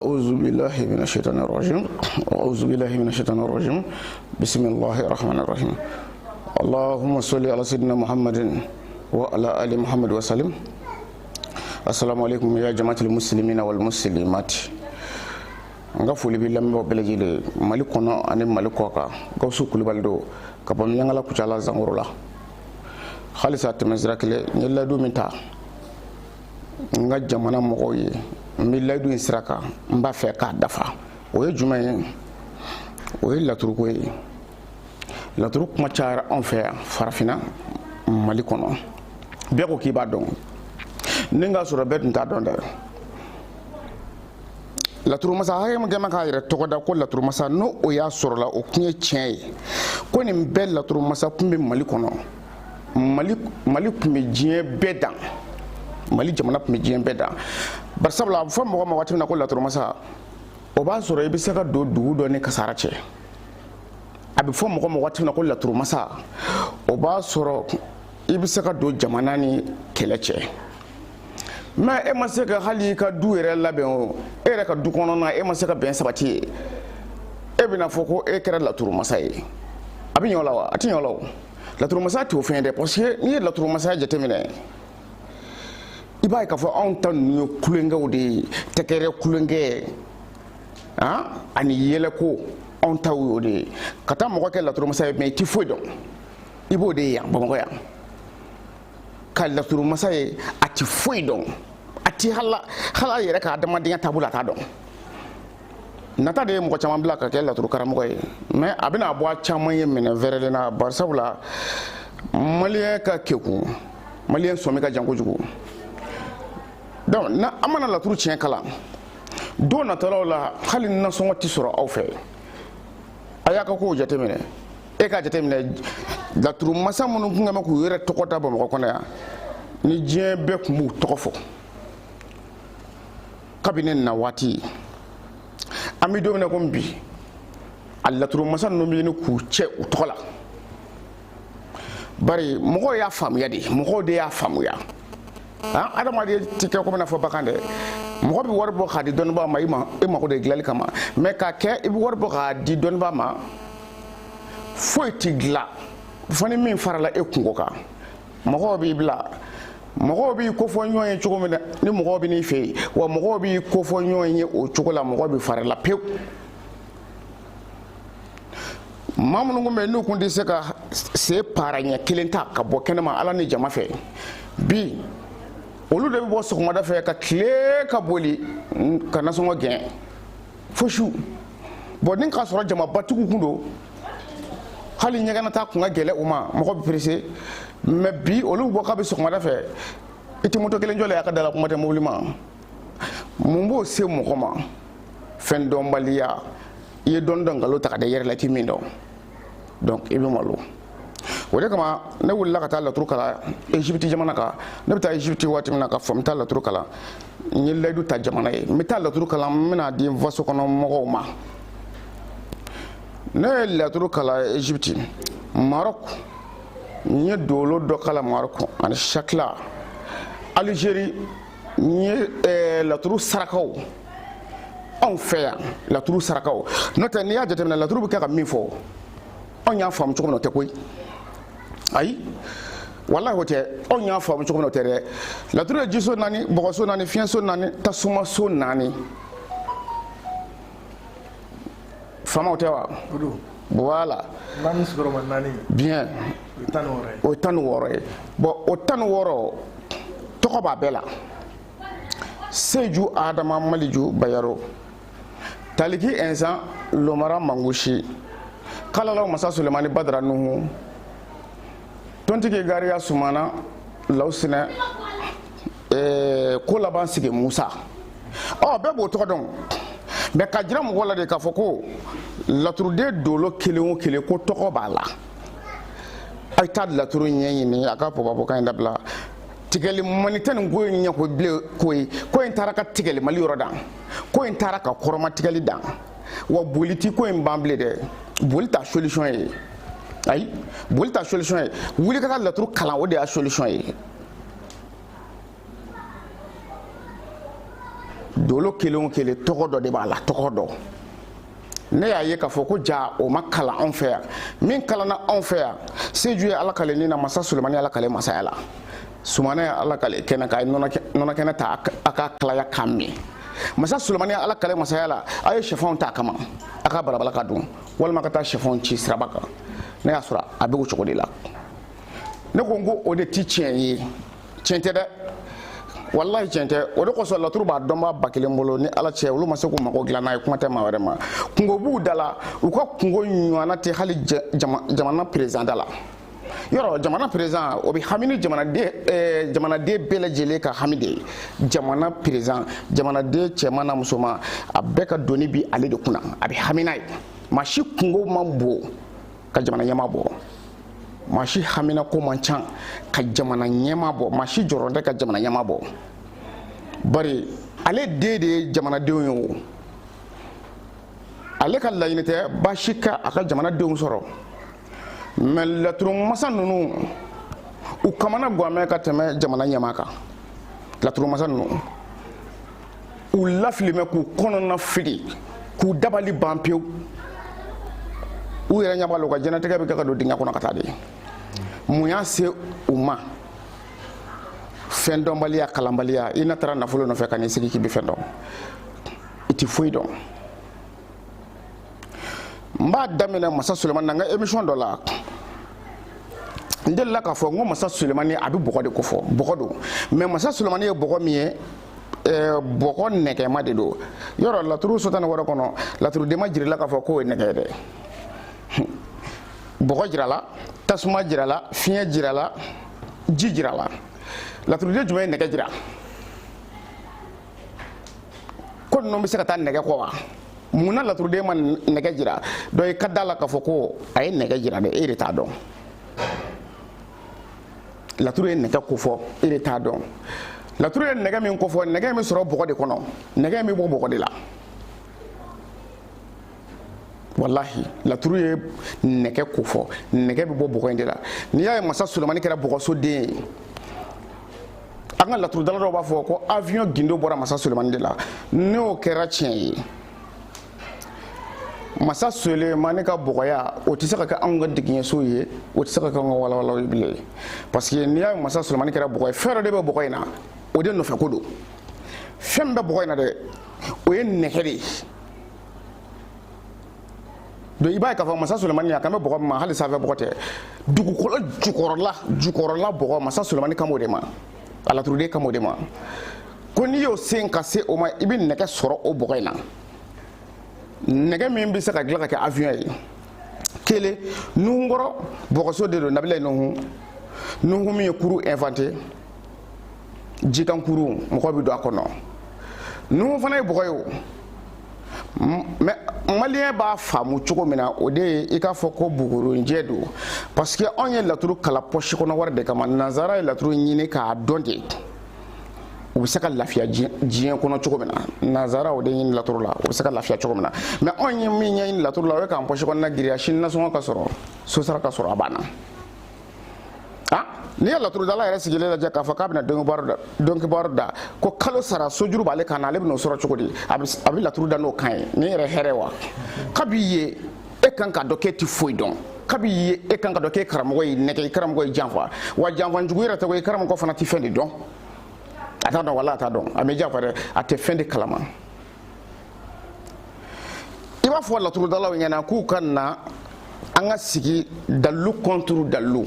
أعوذ بالله من الشيطان الرجيم أعوذ بالله من الشيطان الرجيم بسم الله الرحمن الرحيم اللهم صل على سيدنا محمد وعلى آل محمد وسلم السلام عليكم يا جماعة المسلمين والمسلمات ngafuli bi lambo belejile malikono ane malikoka gawsu kulibaldo kabam nyangala kuchala zangurula khalisa temezrakile nyella du minta nga jamana mogoye miladu insiraka mba fe ka dafa oye jumaye oye latruko ye latruk ma cara on fe farafina malikono beko ki ba don ninga sura bet nta don der laturu masa haye mo gema ka yire togoda ko laturu masa no o ya sorla o kunye chien ko ni bel laturu masa kumbe malikono mali kumbe jien bedan mali jamana kumbe jien bedan barsabla fo mo ma wati na ko laturu masa o ba soro e bi saka do dugu do ne kasara che abi fo mo wati na ko laturu masa o ba soro e bi saka do jamana ni keleche ma e ma se ka hali ka du ere labɛn o e yɛrɛ ka du kɔnɔ na e ma se ka bɛn sabati e bɛna fɔ ko e kɛra laturu masa ye a bɛ ɲɛ o la wa a tɛ ɲɛ o la o laturu masa t'o fɛn dɛ parce que n'i ye laturu masaya jateminɛ i b'a ye k'a fɔ anw ta ninnu ye kulonkɛw de ye tɛgɛrɛ kulonkɛ ani yɛlɛko anw ta y'o de ye ka taa mɔgɔ kɛ laturu masa ye mais i tɛ foyi dɔn i b'o de ye yan Bamakɔ yan ka laturu masa ye a tɛ foyi dɔn a tɛ hala yɛrɛ ka adamadenya taabolo a t'a dɔn nata de ye mɔgɔ caman bila ka kɛ laturu karamɔgɔ ye mais a bɛna bɔ a caman ye minɛ wɛrɛlen na barisabula maliyɛn ka kekun maliyɛn sɔmi ka jan kojugu donc na an mana laturu tiɲɛ kalan don natɔlaw la hali nasɔngɔ tɛ sɔrɔ aw fɛ a y'a ka kow jateminɛ e ka jateminɛ laturu masa minnu kun kɛmɛ k'u yɛrɛ tɔgɔ da Bamakɔ kɔnɔ yan ni diɲɛ bɛɛ tun b'u tɔgɔ fɔ kabini na waati an bɛ don min na ko bi a laturu masa ninnu bɛ ɲini k'u cɛ u tɔgɔ la bari mɔgɔw y'a faamuya de mɔgɔw de y'a faamuya adamaden tɛ kɛ komi n'a fɔ bagan dɛ mɔgɔ bɛ wari bɔ k'a di dɔnnibaa ma e mako de dilanli kama mais k'a kɛ i bɛ wari bɔ k'a di dɔnnibaa ma foyi tɛ dilan fo ni min farala e kungo kan mɔgɔw b'i bila mɔgɔw b'i kofɔ ɲɔgɔn ye cogo min na ni mɔgɔw bɛ n'i fɛ yen wa mɔgɔw b'i kofɔ ɲɔgɔn ye o cogo la mɔgɔw bɛ farala pewu maa minnu kun bɛ n'u kun tɛ se ka se para ɲɛ kelen ta ka bɔ kɛnɛma ala ni jama fɛ bi olu de bɛ bɔ sɔgɔmada fɛ ka tile ka boli ka nasɔngɔ gɛn fo su bon ni k'a sɔrɔ jamabatigiw kun don hali ɲɛgɛnna ta kun ka gɛlɛ u ma mɔgɔ bɛ perese mais bi olu bɔ k'a bɛ sɔgɔmada fɛ i tɛ moto kelen jɔ la y'a ka da la kuma tɛ mobili ma mun b'o se mɔgɔ ma fɛn dɔnbaliya i ye dɔɔni dɔn nkalon ta ka da i yɛrɛ la i tɛ min dɔn donc i bɛ malo o de kama ne wulila ka taa laturu kalan Egypte jamana kan ne bɛ taa Egypte waati min na ka fɔ n bɛ taa laturu kalan n ye layidu ta jamana ye n bɛ taa laturu kalan n bɛna di n faso kɔnɔ mɔgɔw ma ne ye laturu kalan Egypte Maroc n ye dolo dɔ kalan Maroc ani Chakla Algérie n ye laturu sarakaw anw fɛ yan laturu sarakaw n'o tɛ n'i y'a jateminɛ laturu bɛ kɛ ka min fɔ anw y'a faamu cogo min na o tɛ koyi ayi walahi o tɛ anw y'a faamu cogo min na o tɛ dɛ laturu ye jiso naani bɔgɔso naani fiɲɛso naani tasumaso naani faamaw tɛ wa voilà bien o ye 16 ye bon o 16 tɔgɔ b'a bɛɛ la Seju Adama Maliju Bayero Taliki Ensan Lomara Mangushi Kalalaw Masa Sulemani Badara Nuhu Tontigi Gariya Sumana Lawsinɛ ko laban sigi Musa bɛɛ b'o tɔgɔ dɔn mais ka jira mɔgɔ la de k'a fɔ ko laturuden dolo kelen o kelen ko tɔgɔ b'a la a ye taa laturu ɲɛɲini a ka bɔbɔkan in dabila tigɛli mani tɛ nin ko in ɲɛ ko bilen ko in taara ka tigɛli mali yɔrɔ dan ko in taara ka kɔrɔma tigɛli dan wa boli ti ko in ban bilen dɛ boli ta solution ye ayi boli ta solution ye wuli ka laturu kalan o de y'a solution ye dolo kelen o kelen tɔgɔ dɔ de b'a la tɔgɔ dɔ ne y'a ye k'a fɔ ko ja o ma kalan anw fɛ yan min kalanna anw fɛ yan seju ye ala kale ni na masa Sulemani ala kale masaya la Sumana ye ala kale kɛnɛ ka nɔnɔ kɛnɛ ta a ka kalaya k'a min masa Sulemani ala kale masaya la a ye sɛfanw ta kama a ka balabala ka dun walima ka taa sɛfanw ci siraba kan ne y'a sɔrɔ a bɛ o cogo de la ne ko n ko o de ti tiɲɛ ye tiɲɛ tɛ dɛ wallahi tiɲɛ tɛ o de kosɔn laturu b'a dɔnba ba kelen bolo ni ala cɛ olu ma se k'u mago dilan n'a ye kuma tɛ maa wɛrɛ ma kungo b'u da la u ka kungo ɲɔgɔnna tɛ hali jamana président da la yɔrɔ jamana président o bɛ hami ni jamanaden bɛɛ lajɛlen ka hami de ye jamana président jamanaden cɛman n'a musoman a bɛɛ ka doni bi ale de kunna a bɛ hami n'a ye maa si kungo man bon ka jamana ɲɛmaa bɔ maa si hamina ko man ca ka jamana ɲɛmaa bɔ maa si jɔrɔ tɛ ka jamana ɲɛmaa bɔ bari ale den de ye jamanadenw ye o ale ka laɲini tɛ baasi ka a ka jamanadenw sɔrɔ mais laturumasa ninnu u kamana ganmɛ ka tɛmɛ jamana ɲɛmaa kan laturumasa ninnu u lafilimɛ k'u kɔnɔna fili k'u dabali ban pewu u yɛrɛ ɲɛ b'a la u ka diɲɛlatigɛ bɛ kɛ ka don dingɛ kɔnɔ ka taa de mun y'a se u ma fɛn dɔnbaliya kalanbaliya i na taara nafolo nɔfɛ ka n'i sigi k'i bɛ fɛn dɔn i tɛ foyi dɔn n b'a daminɛ masa Sulemani na n ka émission dɔ la n delila k'a fɔ n ko masa Sulemani a bɛ bɔgɔ de ko fɔ bɔgɔ don mais masa Sulemani ye bɔgɔ min ye bɔgɔ nɛgɛma de don yɔrɔ laturu sɔtani wɛrɛ kɔnɔ laturuden ma jirila k'a fɔ k'o ye nɛgɛ dɛ bɔgɔ jirala tasuma jirala fiɲɛ jirala ji jirala laturuden jumɛn ye nɛgɛ jira ko ninnu bɛ se ka taa nɛgɛ kɔ wa munna laturuden ma nɛgɛ jira donc i ka da la k'a fɔ ko a ye nɛgɛ jira dɛ e de t'a dɔn laturu ye nɛgɛ ko fɔ e de t'a dɔn laturu ye nɛgɛ min ko fɔ nɛgɛ min sɔrɔ bɔgɔ de kɔnɔ nɛgɛ min bɔ bɔgɔ de la wallahi laturu ye nɛgɛ ko fɔ nɛgɛ bɛ bɔ bɔgɔ in de la n'i y'a ye masa Sulemani kɛra bɔgɔso den ye an ka laturudala dɔw b'a fɔ ko avion gindo bɔra masa Sulemani de la n'o kɛra tiɲɛ ye masa Sulemani ka bɔgɔya o tɛ se ka kɛ anw ka digiɲɛso ye o tɛ se ka kɛ anw ka walawalaw ye bilen parce que n'i y'a ye masa Sulemani kɛra bɔgɔ ye fɛn dɔ de bɛ bɔgɔ in na o de nɔfɛ ko don fɛn min bɛ bɔgɔ in na dɛ o ye nɛgɛ de ye donc i b'a ye k'a fɔ masa Sulemani a kan bɛ bɔgɔ min ma hali sanfɛ bɔgɔ tɛ dugukolo jukɔrɔla bɔgɔ masa Sulemani kan b'o de ma a laturuden kan b'o de ma ko n'i y'o sen ka se o ma i bɛ nɛgɛ sɔrɔ o bɔgɔ in na nɛgɛ min bɛ se ka dilan ka kɛ avion ye kelen nuhun kɔrɔ bɔgɔso de don nabila nuhun min ye kuru inventé jikan kuru mɔgɔ bɛ don a kɔnɔ nuhun fana ye bɔgɔ ye o mais maliyɛn b'a faamu cogo min na o de ye i k'a fɔ ko bugurinjɛ don parce que anw ye laturu kala pɔsi kɔnɔ wari de kama nanzara ye laturu ɲini k'a dɔn de u bɛ se ka lafiya diɲɛ kɔnɔ cogo min na nanzara o de ɲini laturu la u bɛ se ka lafiya cogo min na mais anw ye min ɲɛɲini laturu la o ye k'an pɔsi kɔnɔna giriya sini nasɔngɔ ka sɔrɔ sosara ka sɔrɔ a banna n'i ye laturudala yɛrɛ sigilen lajɛ k'a fɔ k'a bɛna dɔnkibaro da ko kalo sara sojuru b'ale kan na ale bɛn'o sɔrɔ cogo di a bɛ laturu da n'o kan ye nin yɛrɛ hɛrɛ wa kabi ye e kan ka dɔn k'e tɛ foyi dɔn kabi ye e kan ka dɔn k'e karamɔgɔ ye nɛgɛ i karamɔgɔ ye janfa wa janfanjugu yɛrɛ tɛ ko i karamɔgɔ fana tɛ fɛn de dɔn a t'a dɔn wala a t'a dɔn a bɛ janfa dɛ a tɛ fɛn de kalama i b'a fɔ laturudalaw ɲɛna k'u ka na an ka sigi dalilu contre dalilu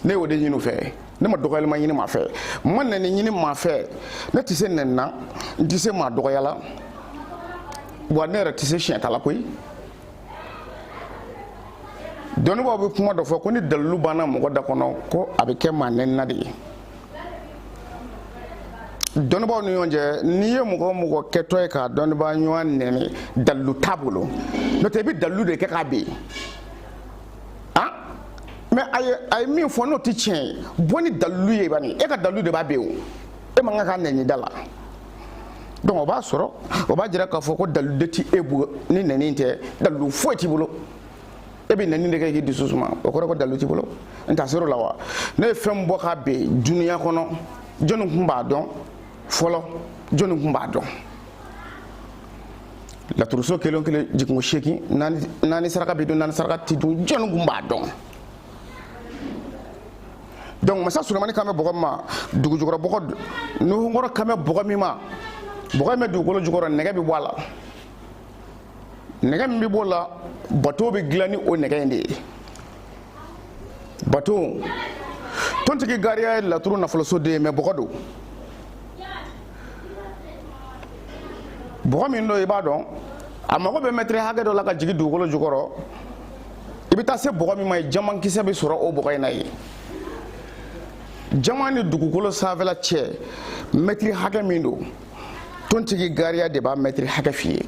ne y'o de ɲini u fɛ ne ma dɔgɔyalima ɲini maa fɛ ma nɛni ɲini maa fɛ ne tɛ se nɛni na n tɛ se maa dɔgɔyala wa ne yɛrɛ tɛ se siɲɛ ta la koyi dɔnnibaaw bɛ kuma dɔ fɔ ko ni dalilu banna mɔgɔ da kɔnɔ ko a bɛ kɛ maa nɛnina de ye dɔnnibaaw ni ɲɔgɔn cɛ n'i ye mɔgɔ mɔgɔ kɛtɔ ye ka dɔnnibaa ɲɔgɔn nɛni dalilu t'a bolo n'o tɛ i bɛ dalilu de kɛ k'a ben mais a ye min fɔ n'o tɛ tiɲɛ ye bɔ ni dalilu ye bani e ka dalilu de b'a ben o e man kan ka nɛni da la donc o b'a sɔrɔ o b'a jira k'a fɔ ko dalilu de tɛ e bolo ni nɛni tɛ dalilu foyi t'i bolo e bɛ nɛni de kɛ k'i dusu suma o kɔrɔ ko dalilu t'i bolo n t'a ser'o la wa ne ye fɛn bɔ k'a ben dunuya kɔnɔ jɔnni tun b'a dɔn fɔlɔ jɔnni tun b'a dɔn laturu so kelen kelen jikungo sheki nani saraka bidon nani saraka tidun jonu gumba don donc masa sulemani kame bogo ma dugu jukoro bogo no ngoro kame bogo mi ma bogo me dugu jukoro nege bi wala nege mi bola bato bi glani o nege ndi bato tonti ki gariya laturu na folo so de me bogo do bogo min do ibadon amago be metre haga do la ka jigi dugu jukoro ibita se bogo mi may jaman kisse be soro o bogo nay jamani dugukolo sanfɛla cɛ mètre hakɛ min don tontigi gariya de b'a mètre hakɛ f'i ye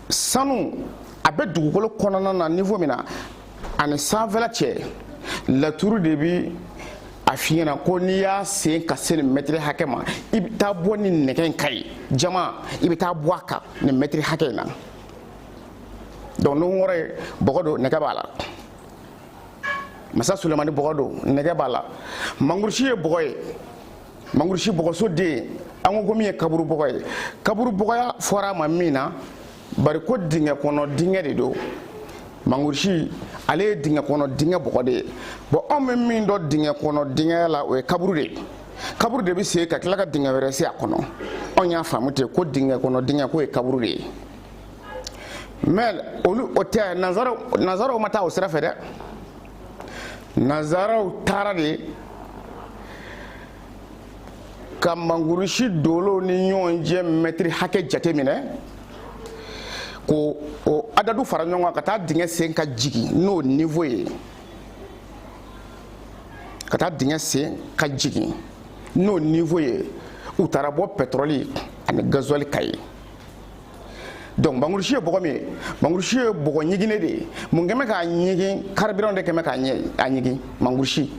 sanu a bɛ dugukolo kɔnɔna na niveau min na ani sanfɛla cɛ laturu de bi a f'i ɲɛna ko n'i y'a sen ka se nin mètre hakɛ ma i bɛ taa bɔ ni nɛgɛ in ka ye jama i bɛ taa bɔ a kan nin mètre hakɛ in na donc n'o wɔrɔ ye bɔgɔ don nɛgɛ b'a la masa sulemani bogo do nege bala mangurushi ye bogo ye mangurushi bogo so de an ko mi ye kaburu bogo ye kaburu bogo ya fora ma mina bari ko dinga kono dinga de do mangurushi ale dinga kono dinga bogo de bo on me min do dinga kono dinga la o kaburu de bi se ka kila ka dinga were se akono on ya famute ko dinga kono dinga ko e kaburu de mel olu o te nazaro mata o sira fede nazaraw taara de ka mangurushi dolo ni ɲɔgɔn cɛ mètre hakɛ jate minɛ ko o adadu fara ɲɔgɔn kan ka taa dingɛ sen ka jigi n'o niveau ye ka taa dingɛ sen ka jigi n'o niveau ye u taara bɔ pétrole ani gasoil ka ye donc mangurushi ye bɔgɔ min ye mangurushi ye bɔgɔ ɲigine de ye mun kɛmɛ k'a ɲigi carburant de kɛmɛ k'a ɲigi mangurushi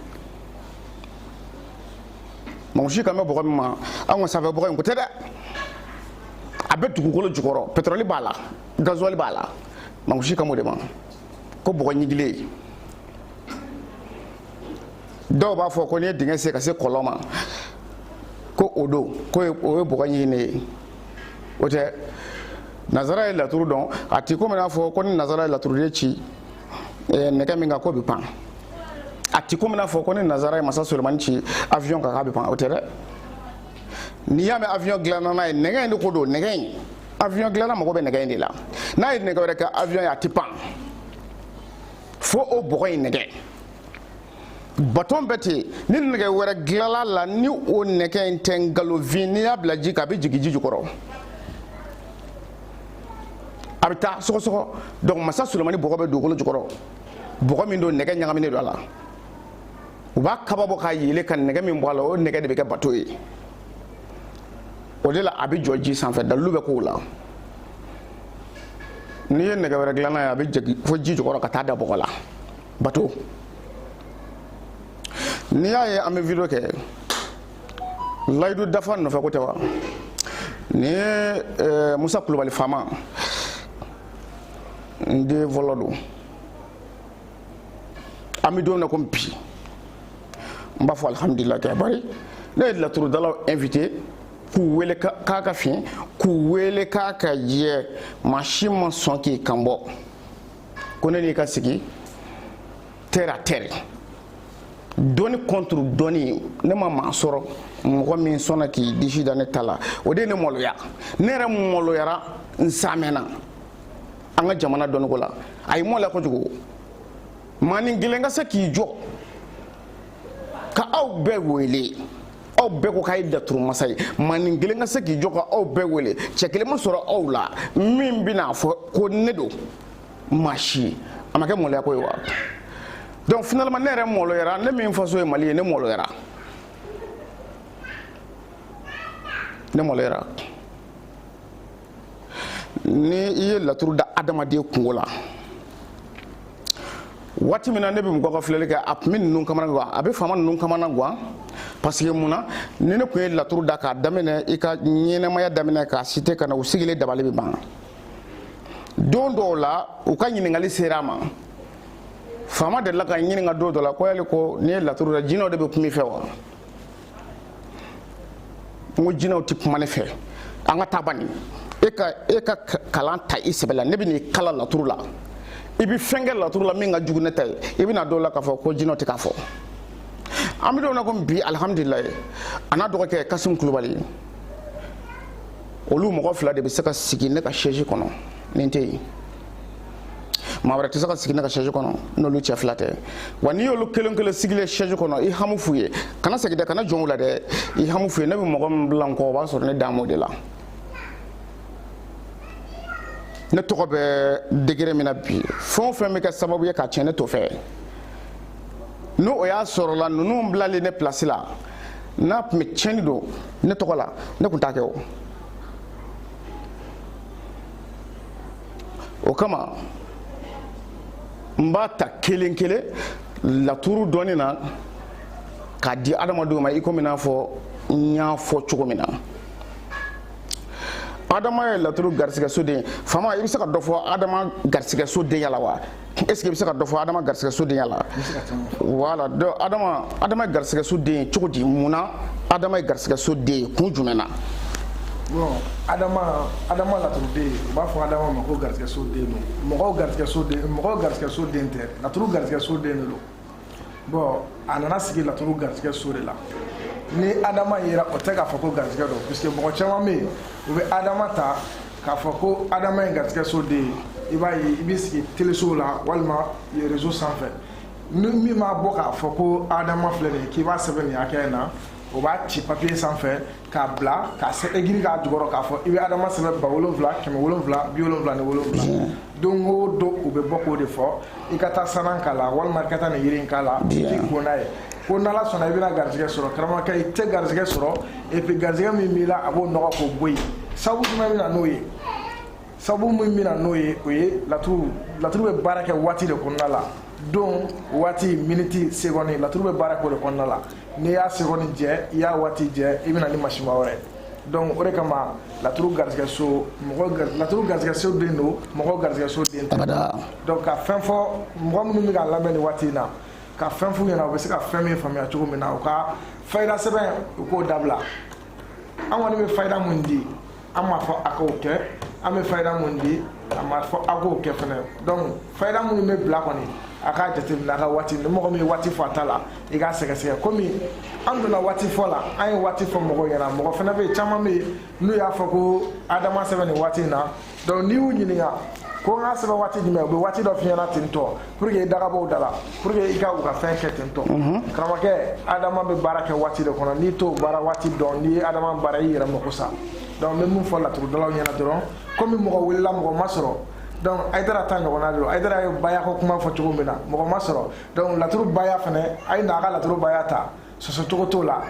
kan bɛ bɔgɔ min ma an ka sanfɛ bɔgɔ in ko tɛ dɛ a bɛ dugukolo jukɔrɔ pétrole b'a la gasoil b'a la mangurushi kan b'o de ma ko bɔgɔ ɲigilen dɔw b'a fɔ ko n'i ye dingɛ sen ka se kɔlɔn ma ko o don ko o ye bɔgɔ ɲigine ye o tɛ nazara ye laturu dɔn a ti ko min n'a fɔ ko ni nazara ye laturu de ci nɛgɛ min kan ko bi pan a ti ko min n'a fɔ ko ni nazara ye masa sulemani ci avion kan k'a bi pan o tɛ dɛ n'i y'a mɛn avion dilanna n'a ye nɛgɛ in de ko don nɛgɛ in avion dilanna mago bɛ nɛgɛ in de la n'a ye nɛgɛ wɛrɛ kɛ avion ye a ti pan fo o bɔgɔ in nɛgɛ baton bɛ ten ni nɛgɛ wɛrɛ dilanla la ni o nɛgɛ in tɛ ngalonfin n'i y'a bila ji kan a bɛ jigin ji jukɔrɔ a bɛ taa sɔgɔsɔgɔ donc masa sulemani bɔgɔ bɛ dugukolo jukɔrɔ bɔgɔ min don nɛgɛ ɲagaminen don a la u b'a kaba bɔ k'a yele ka nɛgɛ min bɔ a la o nɛgɛ de bɛ kɛ bato ye o de la a bɛ jɔ ji sanfɛ dalilu bɛ k'o la n'i ye nɛgɛ wɛrɛ dilanna ye a bɛ jigin fo ji jukɔrɔ ka taa da bɔgɔ la bato n'i y'a ye an bɛ video kɛ layidu dafa nɔfɛ ko tɛ wa ni ye musa kulubali faama nde volo do an bɛ don na komi bi n b'a fɔ alhamdulilayi kɛ bari ne ye laturu dalaw invité k'u wele k'a ka fiɲɛ k'u wele k'a ka jɛ maa si ma sɔn k'i kan bɔ ko ne n'i ka sigi terre à terre dɔnni contre dɔnni ne ma maa sɔrɔ mɔgɔ min sɔnna k'i disi da ne ta la o de ye ne maloya ne yɛrɛ maloyara n samɛnna an ka jamana dɔnniko la a ye maloya kojugu maa ni kelen ka se k'i jɔ ka aw bɛɛ wele aw bɛɛ ko k'a ye laturu masa ye maa ni kelen ka se k'i jɔ ka aw bɛɛ wele cɛ kelen ma sɔrɔ aw la min bɛna fɔ ko ne don maa si a ma kɛ maloya ko ye wa donc finalement ne yɛrɛ maloyara ne min faso ye Mali ye ne maloyara ni i ye laturu da adamaden kungo la waati min na ne bɛ mɔgɔ ka filɛli kɛ a tun bɛ ninnu kamana gan a bɛ faama ninnu kamana gan parce que mun na ni ne tun ye laturu da k'a daminɛ i ka ɲɛnɛmaya daminɛ k'a cité ka na u sigilen dabali bɛ ban don dɔw la u ka ɲininkali sera a ma faama delila ka ɲininka don dɔ la ko yali ko n'i ye laturu da jinɛw de bɛ kuma i fɛ wa n ko jinɛw tɛ kuma ne fɛ anga tabani eka kalan ta isebela ne bi ni kala laturu la ibi fenge laturu la minga jugu tay ibi na dola ka fo ko jino te ka fo amido na ko bi alhamdulillah ana do ke Kasim Kulubali olu mo ko fla de be saka sigi ne ka cheje kono ninte ma wara tisaka sigi ne ka cheje kono no lu che flate wani yo lu kelen kelen sigi le cheje kono I hamu fuye kana sagi de kana jomula de I hamu fuye ne bi mo ko blanco ba so ne damo de la ne to ko be degré mina bi fon fe me ka sababu ye ka chene to fe no o ya soro la no blale ne place la na me cheni do ne to ko la ne kunta ke o kama mbata kelen kele la turu doni na ka di adamadu ma iko mina fo nya fo chugo mina adama la turu garsiga sode fama ibisa ka dofo adama garsiga sode yala wa est ce que ibisa ka dofo adama garsiga sode yala wala do adama garsiga sode chugo di muna adama garsiga sode kun jumena bon adama la turu de ba fo adama ma ko garsiga sode no mo ko garsiga sode inter la turu garsiga sode no bon anana sigi la turu garsiga sode la ni adama yera o te ka fo ko garsiga do puisque mo chama me o be adama ta ka fo ko adama garsiga sode iba ibi sigi teleso la walma les réseaux sans fait ni mi ma bo ka fo ko adama flene ki ba seben ya kena o ba ci papier sans fait ka bla ka se egiri ka jugoro ka fo ibi adama sebe ba wolonvla keme wolonvla bi wolonvla ne wolonvla dongo do o be boko de fo ikata sanan kala wal markata ne yirin kala ki ko na e ko na la sona ibina garjige soro karama kay te garjige soro et puis garjige mi mila abo no ko boy sabu mi na noye sabu mi na noye oye la turu be baraka wati de ko na la donc wati minute seconde la turu be baraka de ko na la ni ya seconde je ya wati je ibina ni machima ore donc ore kama la turu garjige so la turu garjige so de no mo garjige so de donc a fin fo mo mi ga lameni wati na ka fɛn fu ɲɛna o bɛ se ka fɛn min faamuya cogo min na o ka fayida sɛbɛn u k'o dabila an kɔni bɛ fayida mun di an m'a fɔ a k'o kɛ an bɛ fayida mun di a m'a fɔ a k'o kɛ fɛnɛ donc fayida minnu bɛ bila kɔni a k'a jateminɛ a ka waati ni mɔgɔ min ye waati fɔ a ta la i k'a sɛgɛsɛgɛ komi an donna waati fɔ la an ye waati fɔ mɔgɔw ɲɛna mɔgɔ fɛnɛ bɛ yen caman bɛ yen n'u y'a fɔ ko adama sɛbɛn nin waati in na donc n'i y'u ɲininka ko nga sɛbɛn waati jumɛn u bɛ waati dɔ f'i ɲɛna ten tɔ pour que i dagabaw da la pour que i ka u ka fɛn kɛ ten tɔ karamɔgɔkɛ adama bɛ baara kɛ waati de kɔnɔ n'i t'o baara waati dɔn n'i ye adama baara i yɛrɛ mako sa donc n bɛ mun fɔ laturudalaw ɲɛna dɔrɔn komi mɔgɔ welela mɔgɔ ma sɔrɔ donc Aidara ta ɲɔgɔnna de don Aidara ye baya ko kuma fɔ cogo min na mɔgɔ ma sɔrɔ donc laturu baya fɛnɛ a ye na a ka laturu baya ta sɔsɔ cogo t'o la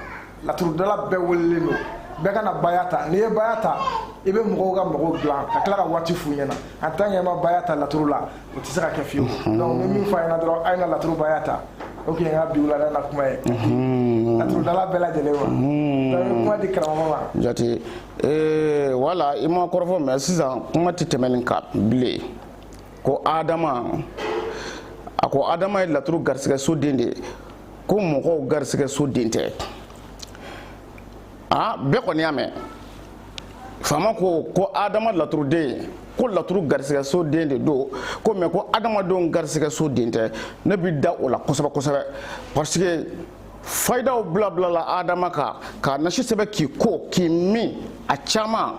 laturudala bɛɛ welelen don bɛɛ kana baya ta n'i ye baya ta i bɛ mɔgɔw ka mɔgɔw dilan ka tila ka waati f'u ɲɛna en tant que ma baya ta laturu la o tɛ se ka kɛ fiyewu donc ni min fɔ a ɲɛna dɔrɔn a ye na laturu baya ta o kun ye n ka bi wulada na kuma ye laturudala bɛɛ lajɛlen ma donc kuma di karamɔgɔ ma jate wala i ma kɔrɔfɔ mɛ sisan kuma tɛ tɛmɛ nin kan bilen ko adama a ko adama ye laturu garisɛgɛ so den de ko mɔgɔw garisɛgɛ so den tɛ bɛɛ kɔni y'a mɛn faama ko adama laturuden ko laturu garisɛgɛ so den de don ko mɛ ko adamadenw garisɛgɛ so den tɛ ne bi da o la kosɛbɛ kosɛbɛ parce que fayidaw bila la adama kan ka nasi sɛbɛ k'i ko k'i min a caman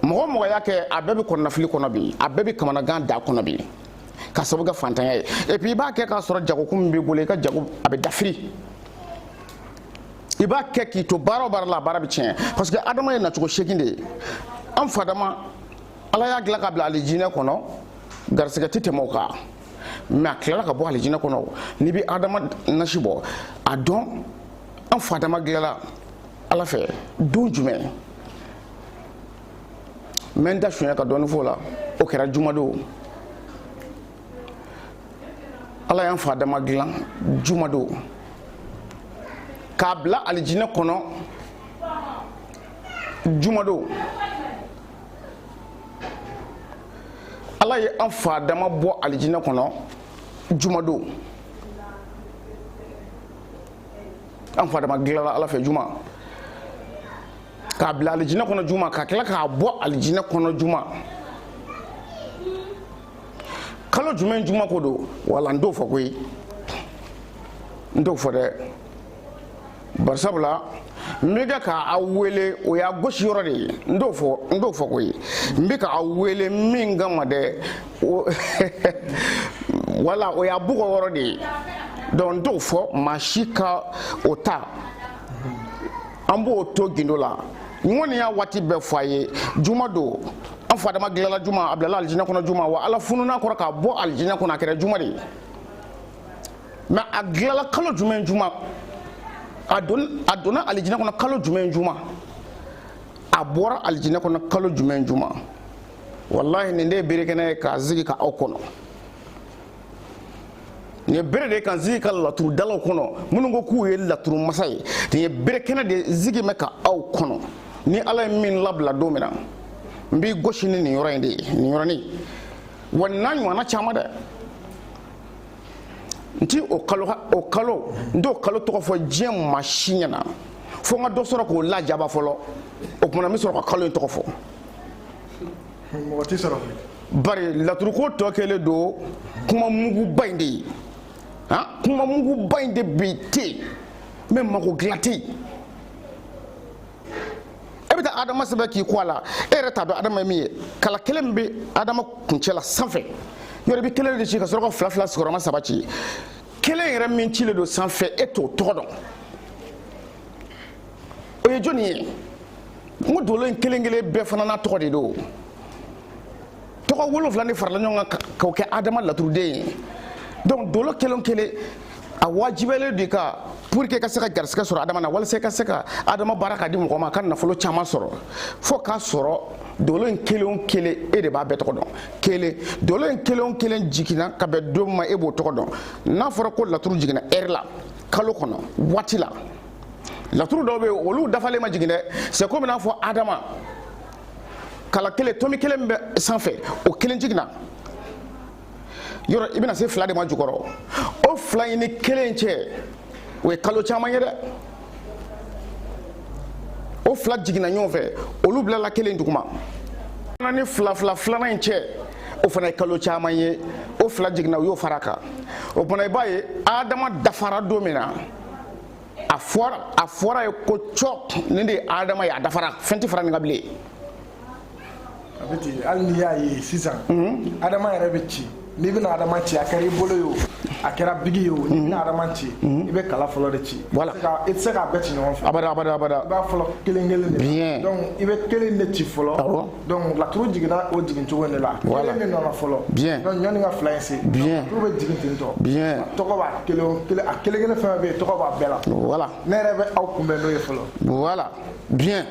mɔgɔ mɔgɔ y'a kɛ a bɛɛ bɛ kɔnɔnafili kɔnɔ bi a bɛɛ bɛ kamanagan da kɔnɔ bi ka sababu kɛ fantanya ye et puis i b'a kɛ k'a sɔrɔ jagokun min b'i bolo i ka jago a bɛ dafiri i b'a kɛ k'i to baara o baara la a baara bɛ tiɲɛ parce que adama ye nacogo seegin de ye an fadama ala y'a dilan ka bila alijinɛ kɔnɔ garisɛgɛ tɛ tɛmɛ o kan mɛ a tilala ka bɔ alijinɛ kɔnɔ n'i bɛ adama nasi bɔ a dɔn an fadama dilanla ala fɛ don jumɛn n bɛ n da suɲɛ ka dɔɔni fɔ la o kɛra jumadon ala y'an fadama dilan jumadon k'a bila alijinɛ kɔnɔ jumadon ala ye an fadama bɔ alijinɛ kɔnɔ jumadon an fadama dilanla ala fɛ juma k'a bila alijinɛ kɔnɔ juma ka tila k'a bɔ alijinɛ kɔnɔ juma kalo jumɛn juma ko don wala n t'o fɔ koyi n t'o fɔ dɛ barisabula n bɛ k'a wele o y'a gosi yɔrɔ de ye n t'o fɔ koyi n bɛ k'a wele min kama dɛ wala o y'a bugɔ yɔrɔ de ye donc n t'o fɔ maa si ka o ta an b'o to gindo la n kɔni y'a waati bɛɛ fɔ a ye juma don an fadama dilanla juma a bilala alijinɛ kɔnɔ juma wa ala fununa kɔrɔ k'a bɔ alijinɛ kɔnɔ a kɛra juma de ye mais a dilanla kalo jumɛn juma a donna alijinɛ kɔnɔ kalo jumɛn juma a bɔra alijinɛ kɔnɔ kalo jumɛn juma wallahi nin de ye berekɛnɛ ye k'a sigi ka aw kɔnɔ nin ye bere de ye ka sigi ka laturu dalaw kɔnɔ minnu ko k'u ye laturu masa ye nin ye berekɛnɛ de sigi mɛ ka aw kɔnɔ ni ala ye min labila don min na n b'i gosi ni nin yɔrɔ in de ye nin yɔrɔnin wa n'a ɲɔgɔnna caman dɛ n ti o kalo n t'o kalo tɔgɔ fɔ diɲɛ maa si ɲɛna fo n ka dɔ sɔrɔ k'o lajaba fɔlɔ o kumana n bɛ sɔrɔ ka kalo in tɔgɔ fɔ mɔgɔ t'i sɔrɔ bari laturuko tɔ kɛlen don kuma muguba in de ye kuma muguba in de bi ten mɛ mago dilan tɛ yen e bɛ taa adama sɛbɛn k'i kɔ a la e yɛrɛ t'a dɔn adama ye min ye kala kelen min bɛ adama kuncɛ la sanfɛ yɔrɔ i bɛ kelen de ci ka sɔrɔ ka fila fila sigiyɔrɔma saba ci kelen yɛrɛ min cilen don sanfɛ e t'o tɔgɔ dɔn o ye jɔnni ye n ko dolo in kelen kelen bɛɛ fana n'a tɔgɔ de don tɔgɔ 7 de farala ɲɔgɔn kan k'o kɛ adama laturuden ye donc dolo kelen kelen a wajibiyalen don i kan pour que ka se ka garisɛgɛ sɔrɔ adama na walasa i ka se ka adama baara ka di mɔgɔ ma a ka nafolo caman sɔrɔ fo k'a sɔrɔ dolo in kelen o kelen e de b'a bɛɛ tɔgɔ dɔn kelen dolo in kelen o kelen jiginna ka bɛn don ma e b'o tɔgɔ dɔn n'a fɔra ko laturu jiginna heure la kalo kɔnɔ waati la laturu dɔw bɛ yen olu dafalen ma jigin dɛ c'est comme n'a fɔ adama kala kelen tomi kelen bɛ sanfɛ o kelen jiginna yɔrɔ i bɛna se 2 de ma jukɔrɔ o 2 in ni kelen cɛ o ye kalo caman ye dɛ o 2 jiginna ɲɔgɔn fɛ olu bilala kelen duguma ni 2 filanan in cɛ o fana ye kalo caman ye o 2 jiginna u y'o fara a kan o fana i b'a ye adama dafara don min na a fɔra ye ko cɔ nin de ye adama ye a dafara fɛn tɛ fara nin kan bilen a bɛ ten hali n'i y'a ye sisan adama yɛrɛ bɛ ci n'i bɛna adama ci a kɛra i bolo ye o a kɛra bigi ye o n'i bɛna adama ci i bɛ kala fɔlɔ de ci voilà i tɛ se k'a bɛɛ ci ɲɔgɔn fɛ abada i b'a fɔlɔ kelen kelen de bien donc i bɛ kelen de ci fɔlɔ donc laturu jiginna o jigin cogo de la kelen de nana fɔlɔ bien donc ɲɔni ka 2 in se bien laturu bɛ jigin ten tɔ bien tɔgɔ b'a kelen a kelen kelen fɛn bɛ yen tɔgɔ b'a bɛɛ la voilà ne yɛrɛ bɛ aw kunbɛn n'o ye fɔlɔ voilà bien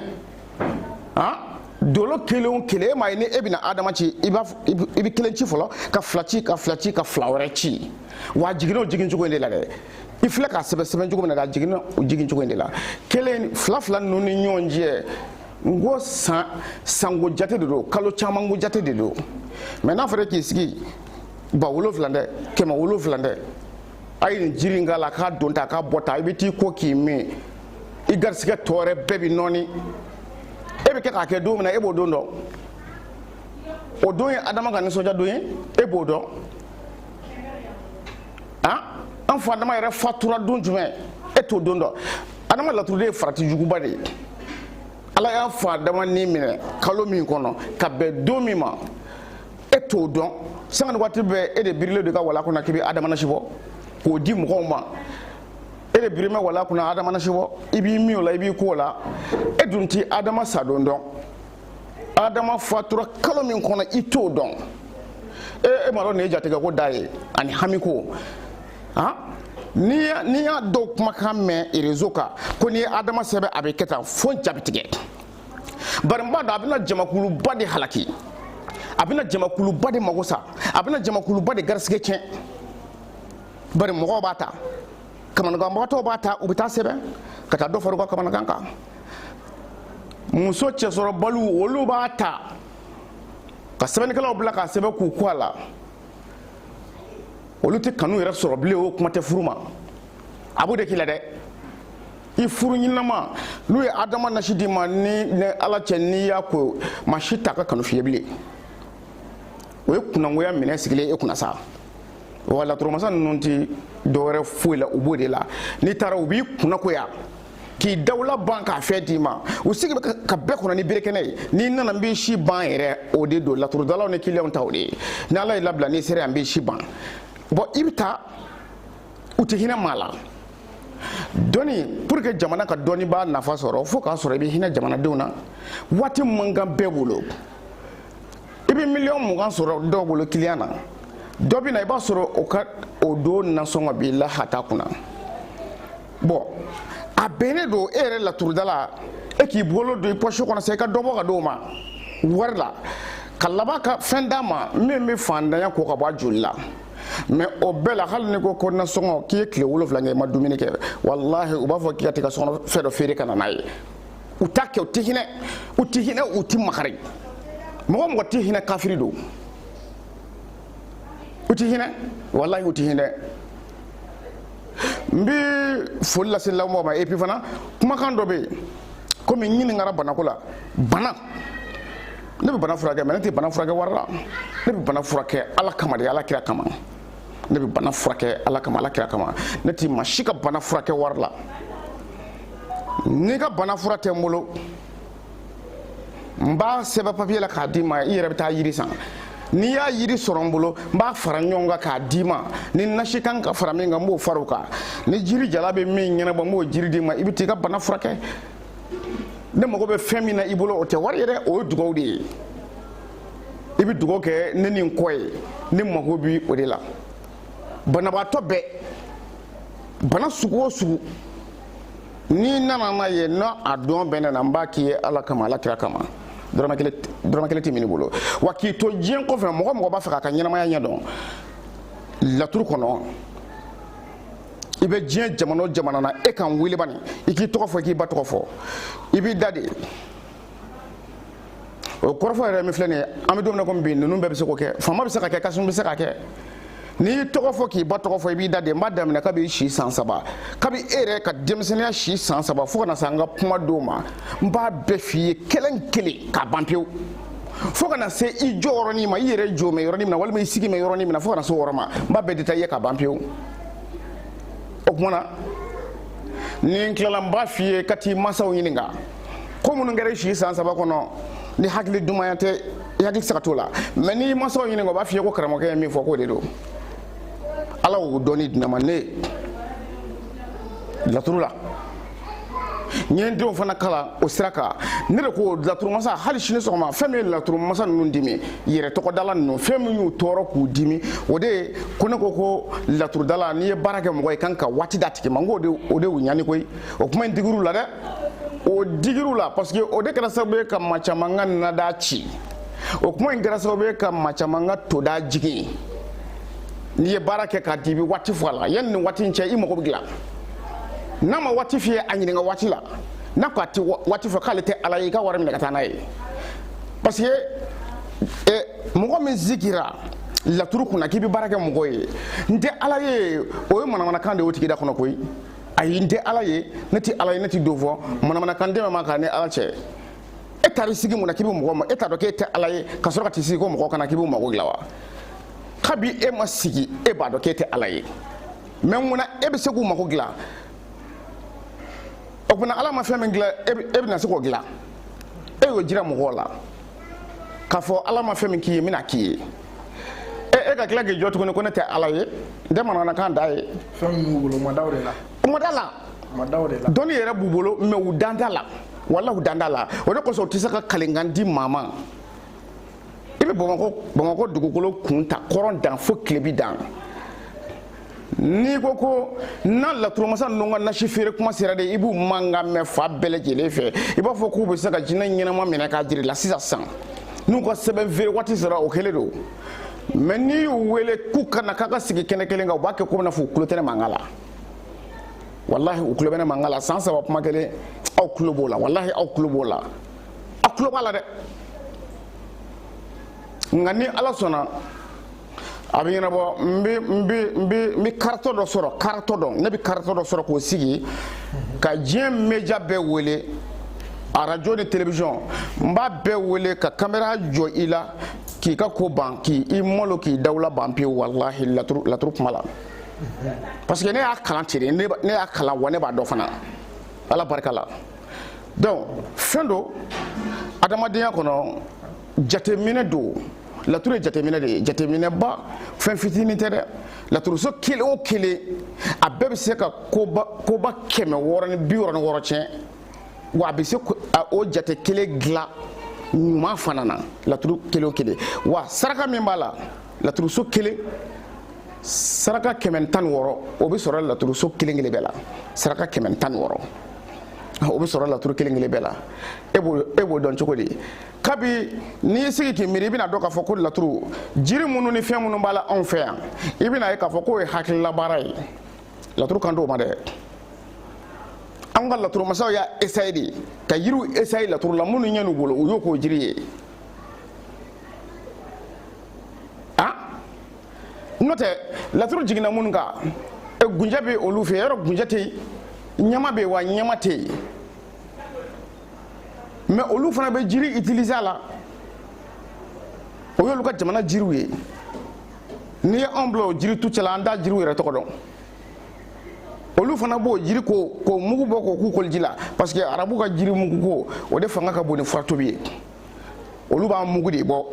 dolo kelen o kelen e m'a ye ni e bɛna adama ci i bɛ kelen ci fɔlɔ ka 2 ci ka 2 ci ka 2 wɛrɛ ci wa jiginna o jigin cogo in de la dɛ i filɛ k'a sɛbɛn cogo min na a jiginna o jigin cogo in de la kelen 2 ninnu ni ɲɔgɔn cɛ n ko sango jate de don kalo caman ko jate de don mais n'a fɔra k'i sigi ba 7 dɛ 700 dɛ a ye nin jiri in k'a la k'a don ta k'a bɔ ta i bɛ t'i ko k'i min i garisɛgɛ tɔ wɛrɛ bɛɛ bɛ nɔɔni e bɛ kɛ k'a kɛ don min na e b'o don dɔn o don ye adama ka nisɔndiya don ye e b'o dɔn an fa adama yɛrɛ fatura don jumɛn e t'o don dɔn adama laturuden ye farati juguba de ye ala y'a fa adama ni minɛ kalo min kɔnɔ ka bɛn don min ma e t'o dɔn sanga ni waati bɛɛ e de birilen don i ka wala kɔnɔ k'i bɛ adama nasi bɔ k'o di mɔgɔw ma e de biri mɛ wala kunna adama nasi bɔ i b'i min o la i b'i ko o la e dun ti adama sadon dɔn adama fatura kalo min kɔnɔ i t'o dɔn e ma dɔn nin ye jatigɛ ko da ye ani hami ko n'i y'a dɔw kumakan mɛn réseau kan ko n'i ye adama sɛbɛn a bɛ kɛ tan fo jabi tigɛ bari n b'a dɔn a bɛna jamakuluba de halaki a bɛna jamakuluba de mago sa a bɛna jamakuluba de garisɛgɛ tiɲɛ bari mɔgɔw b'a ta kamanaganbagatɔw b'a ta u bɛ taa sɛbɛn ka taa dɔ fara u ka kamanagan kan muso cɛsɔrɔbaliw olu b'a ta ka sɛbɛnnikɛlaw bila k'a sɛbɛn k'u kɔ a la olu tɛ kanu yɛrɛ sɔrɔ bilen o kuma tɛ furu ma a b'o de k'i la dɛ i i furu ɲinama n'u ye adama nasi di ma ni ala cɛ n'i y'a ko maa si t'a ka kanu fiyɛ bilen o ye kunangoya minɛ sigilen e kunna sa wa laturumasa ninnu tɛ dɔwɛrɛ foyi la u b'o de la n'i taara u b'i kunnakoya k'i dawula ban k'a fɛ d'i ma u sigi bɛ ka bɛɛ kɔnɔ ni berekɛnɛ ye n'i nana n b'i si ban yɛrɛ o de don laturudalaw ni kiliyanw ta o de ye ni ala y'i labila n'i sera yan n b'i si ban bon i bɛ taa u tɛ hinɛ maa la dɔnni pour que jamana ka dɔnni b'a nafa sɔrɔ fo k'a sɔrɔ i bɛ hinɛ jamanadenw na waati man kan bɛɛ bolo i bɛ miliyɔn 20 sɔrɔ dɔw bolo kiliyan na dɔ bɛ na i b'a sɔrɔ o ka o don nasɔngɔ b'i la hata kunna bon a bɛnnen don e yɛrɛ laturudala e k'i bolo don i poche kɔnɔ sa i ka dɔ bɔ ka d'o ma wari la ka laban ka fɛn d'a ma min bɛ fandanya ko ka bɔ a joli la mais o bɛɛ la hali ni ko ko nasɔngɔ k'i ye tile 7 kɛ i ma dumuni kɛ walahi u b'a fɔ k'i ka taa i ka sɔkɔnɔ fɛn dɔ feere ka na n'a ye u t'a kɛ u tɛ hinɛ u tɛ makari mɔgɔ mɔgɔ tɛ hinɛ kafiri don u tɛ hinɛ walahi u tɛ hinɛ n bɛ foli lase lamɔgɔw ma et puis fana kumakan dɔ bɛ yen komi n ɲininkara banako la bana ne bɛ bana furakɛ mais ne tɛ bana furakɛ wari la ne bɛ bana furakɛ ala kama de ala kira kama ne bɛ bana furakɛ ala kama ala kira kama ne tɛ maa si ka bana furakɛ wari la n'i ka bana fura tɛ n bolo n b'a sɛbɛn papiye la k'a d'i ma i yɛrɛ bɛ taa yiri san n'i y'a yiri sɔrɔ n bolo n b'a fara ɲɔgɔn kan k'a d'i ma ni nasi kan ka fara min kan n b'o fara o kan ni jiri jala bɛ min ɲɛnabɔ n b'o jiri d'i ma i bɛ t'i ka bana furakɛ ne mago bɛ fɛn min na i bolo o tɛ wari ye dɛ o ye dugawu de ye i bɛ dugawu kɛ ne ni n kɔ ye ne mago bɛ o de la banabaatɔ bɛɛ bana sugu o sugu n'i nana n'a ye n'a dɔn bɛ ne na n b'a k'i ye ala kama ala kira kama dɔrɔmɛ kelen tɛ min i bolo wa k'i to diɲɛ kɔfɛ mɔgɔ mɔgɔ b'a fɛ k'a ka ɲɛnamaya ɲɛdɔn laturu kɔnɔ i bɛ diɲɛ jamana o jamana na e kan wele bani i k'i tɔgɔ fɔ i k'i ba tɔgɔ fɔ i b'i da de o kɔrɔfɔ yɛrɛ min filɛ nin ye an bɛ don min na komi bi ninnu bɛɛ bɛ se k'o kɛ faama bɛ se ka kɛ kasum bɛ se ka kɛ n'i y'i tɔgɔ fɔ k'i ba tɔgɔ fɔ i b'i da de n b'a daminɛ kabi si san 3 kabi e yɛrɛ ka denmisɛnniya si san 3 fo ka na se an ka kuma dɔw ma n b'a bɛɛ f'i ye kelen kelen k'a ban pewu fo ka na se i jɔ yɔrɔnin ma i yɛrɛ jɔ mɛ yɔrɔnin min na walima i sigi mɛ yɔrɔnin min na fo ka na se o yɔrɔ ma n b'a bɛɛ détaillé k'a ban pewu o kuma na ni n tilala n b'a f'i ye ka t'i mansaw ɲininka ko minnu kɛra i si san 3 kɔnɔ ni hakili dumaya tɛ i hakili tɛ se ka t'o la mɛ n'i mansaw ɲininka o b'a f'i ye ko karamɔgɔkɛ ye min fɔ k'o de don ala y'o dɔnni di ne ma ne laturu la n ye n denw fana kalan o sira kan ne de ko laturu masa hali sini sɔgɔma fɛn min ye laturu masa ninnu dimi yɛrɛ tɔgɔdala ninnu fɛn min y'u tɔɔrɔ k'u dimi o de ye ko ne ko laturudala n'i ye baara kɛ mɔgɔ ye kan ka waati d'a tigi ma n ko o de y'u ɲani koyi o kuma in digir'u la dɛ o digir'u la parce que o de kɛra sababu ye ka maa caman ka nada ci o kuma in kɛra sababu ye ka maa caman ka toda jigin n'i ye baara kɛ k'a di i bɛ waati fɔ a la yanni nin waati in cɛ i mago bɛ dilan n'a ma waati f'i ye a ɲininka waati la n'a ko a tɛ waati fɔ k'ale tɛ ala ye i ka wari minɛ ka taa n'a ye parce que mɔgɔ min sigira laturu kunna k'i bɛ baara kɛ mɔgɔ ye n tɛ ala ye o ye manamanakan de y'o tigi da kɔnɔ koyi ayi n tɛ ala ye ne tɛ ala ye ne tɛ don fɔ manamanakan dɛmɛ ma k'a ni ala cɛ e taar'i sigi mun na k'i bɛ mɔgɔ ma e t'a dɔn k'e tɛ ala ye ka sɔrɔ ka t'i sigi ko mɔgɔ kana k'i b'u mago dilan wa kabi e ma sigi e b'a dɔn k'e tɛ ala ye mais munna e bɛ se k'u mago dilan o kumana ala ma fɛn min dilan e bɛna se k'o dilan e y'o jira mɔgɔw la k'a fɔ ala ma fɛn min k'i ye n bɛna k'i ye e ka tila k'i jɔ tuguni ko ne tɛ ala ye n tɛ manamanakan da ye fɛn min b'u bolo u ma da o de la u ma da la dɔnni yɛrɛ b'u bolo mais u dan t'a la walahi u dan t'a la o de kosɔn u tɛ se ka kalikan di maa ma i bɛ bamakɔ dugukolo kun ta kɔrɔn dan fo tilebi dan n'i ko n'a laturumasa ninnu ka nasi feere kuma sera de i b'u mankan mɛn fa bɛɛ lajɛlen fɛ i b'a fɔ k'u bɛ se ka jinɛ ɲɛnama minɛ k'a jira la sisan n'u ka sɛbɛn feere waati sera o kɛlen don mais n'i y'u wele k'u ka na k'a ka sigi kɛnɛ kelen kan u b'a kɛ komi n'a fɔ u tulo tɛ ne mankan la walahi u tulo bɛ ne mankan la san 3 kuma kelen aw tulo b'o la walahi aw tulo b'o la aw tulo b'a la dɛ nka ni ala sɔnna a bɛ ɲɛnabɔ n bɛ carte dɔ sɔrɔ carte dɔ ne bɛ carte dɔ sɔrɔ k'o sigi ka diɲɛ média bɛɛ wele radio ni télévision n b'a bɛɛ wele ka caméra jɔ i la k'i ka ko ban k'i malo k'i dawula ban pewu wallahi laturu kuma la parce que ne y'a kalan ten ne y'a kalan wa ne b'a dɔn fana ala barika la donc fɛn do adamadenya kɔnɔ jateminɛ do laturu ye jateminɛ de ye jateminɛba fɛn fitinin tɛ dɛ laturuso kelen o kelen a bɛɛ bɛ se ka koba 666 tiɲɛ wa a bɛ se o jate kelen dilan ɲuman fana na laturu kelen o kelen wa saraka min b'a la laturuso kelen saraka 116 o bɛ sɔrɔ laturuso kelen kelen bɛɛ la saraka 116 o bɛ sɔrɔ laturu kelen kelen bɛɛ la e b'o dɔn cogo di kabi n'i y'i sigi k'i miiri i bɛna dɔn k'a fɔ ko laturu jiri minnu ni fɛn minnu b'a la anw fɛ yan i bɛna ye k'a fɔ k'o ye hakilila baara ye laturu kan t'o ma dɛ an ka laturu masaw y'a essayer de ka yiriw essayer laturu la minnu ɲɛ n'u bolo u y'o k'o jiri ye n'o tɛ laturu jiginna minnu kan gunjɛ bɛ olu fɛ yɔrɔ gunjɛ tɛ yen ɲama bɛ yen wa ɲama tɛ yen mais olu fana bɛ jiri utiliser a la o y'olu ka jamana jiriw ye n'i ye anw bila o jiri tu cɛla an t'a jiriw yɛrɛ tɔgɔ dɔn olu fana b'o jiri k'o mugu bɔ k'o k'u koliji la parce que arabu ka jiri mugu ko o de fanga ka bon ni fura tobi ye olu b'a mugu de bɔ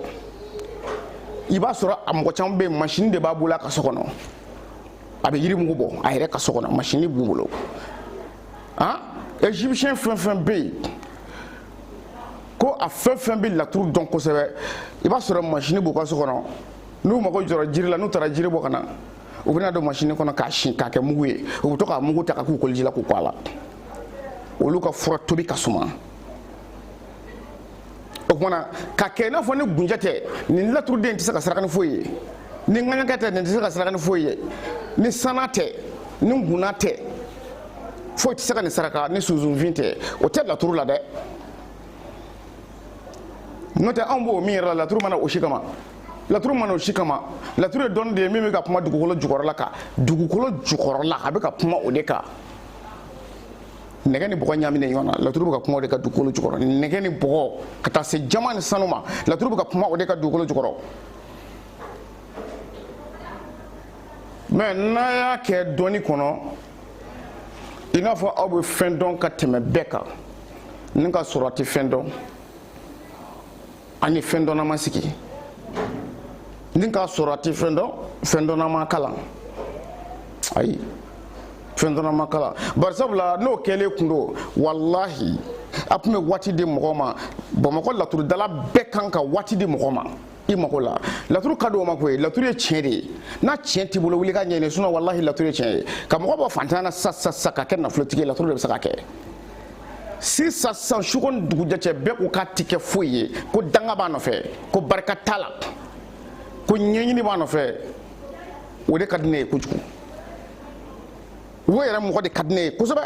i b'a sɔrɔ a mɔgɔ caman bɛ yen machine de b'a bolo a ka so kɔnɔ a bɛ yiri mugu bɔ a yɛrɛ ka so kɔnɔ machine b'u bolo égyptien fɛn fɛn bɛ yen ko a fɛn fɛn bɛ laturu dɔn kosɛbɛ i b'a sɔrɔ machine b'u ka so kɔnɔ n'u mago jɔra jiri la n'u taara jiri bɔ ka na u bɛna don machine kɔnɔ k'a sin k'a kɛ mugu ye u bɛ to k'a mugu ta ka k'u koliji la k'u kɔ a la olu ka fura tobi ka suma o kumana ka kɛ i n'a fɔ ni gunjɛ tɛ nin laturuden tɛ se ka saraka ni foyi ye ni ŋaɲakɛ tɛ nin tɛ se ka saraka ni foyi ye ni sana tɛ ni guna tɛ foyi tɛ se ka nin saraka ni sunsunfin tɛ o tɛ laturu la dɛ n'o tɛ anw b'o min yɛrɛ la laturu mana o si kama laturu mana o si kama laturu ye dɔnni de ye min bɛ ka kuma dugukolo jukɔrɔla kan dugukolo jukɔrɔla a bɛ ka kuma o de kan nɛgɛ ni bɔgɔ ɲaaminen ɲɔgɔn na laturu bɛ ka kuma o de kan dugukolo jukɔrɔ nɛgɛ ni bɔgɔ ka taa se jama ni sanu ma laturu bɛ ka kuma o de kan dugukolo jukɔrɔ mais n'a y'a kɛ dɔnni kɔnɔ i n'a fɔ aw bɛ fɛn dɔn ka tɛmɛ bɛɛ kan ni ka sɔrɔ a tɛ fɛn dɔn ani fɛn dɔnna ma sigi ni ka sɔrɔ a tɛ fɛn dɔn fɛn dɔnna ma kalan ayi fɛn dɔnna ma kalan bari sabula n'o kɛlen kun do walahi a tun bɛ waati di mɔgɔw ma bamakɔ laturudala bɛɛ kan ka waati di mɔgɔ ma i mako la laturu ka di o ma koyi laturu ye tiɲɛ de ye n'a tiɲɛ t'i bolo wuli ka ɲɛɲini sinon walahi laturu ye tiɲɛ ye ka mɔgɔ bɔ fantanya na sisan ka kɛ nafolotigi ye laturu de bɛ se ka kɛ sisan suko ni dugujɛ cɛ bɛɛ ko k'a ti kɛ foyi ye ko danga b'a nɔfɛ ko barika t'a la ko ɲɛɲini b'a nɔfɛ o de ka di ne ye kojugu o yɛrɛ mɔgɔ de ka di ne ye kosɛbɛ